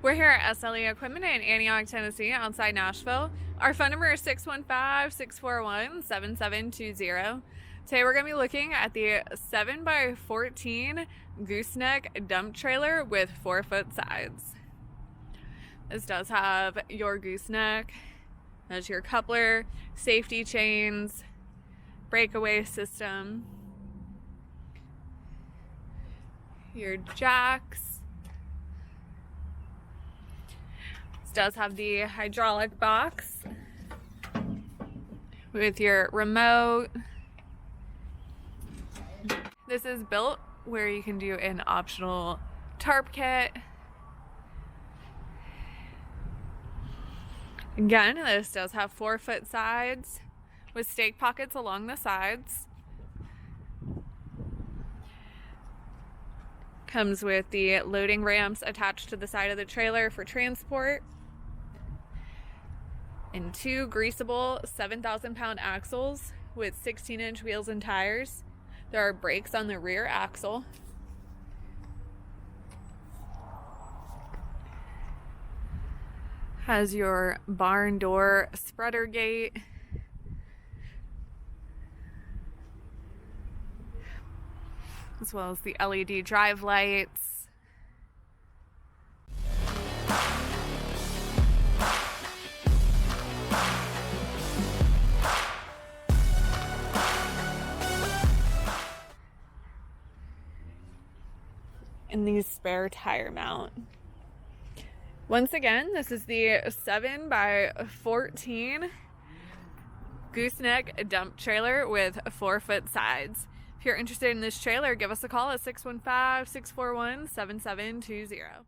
We're here at SLE Equipment in Antioch, Tennessee, outside Nashville. Our phone number is 615-641-7720. Today we're going to be looking at the 7x14 Gooseneck dump trailer with 4-foot sides. This does have your gooseneck, has your coupler, safety chains, breakaway system, your jacks. This does have the hydraulic box with your remote. This is built where you can do an optional tarp kit. Again, this does have 4-foot sides with stake pockets along the sides. Comes with the loading ramps attached to the side of the trailer for transport. And 2 Greaseable 7,000-pound axles with 16-inch wheels and tires. There are brakes on the rear axle. Has your barn door spreader gate. As well as the LED drive lights. And the spare tire mount. Once again, this is the 7x14 Gooseneck dump trailer with 4-foot sides. If you're interested in this trailer, give us a call at 615-641-7720.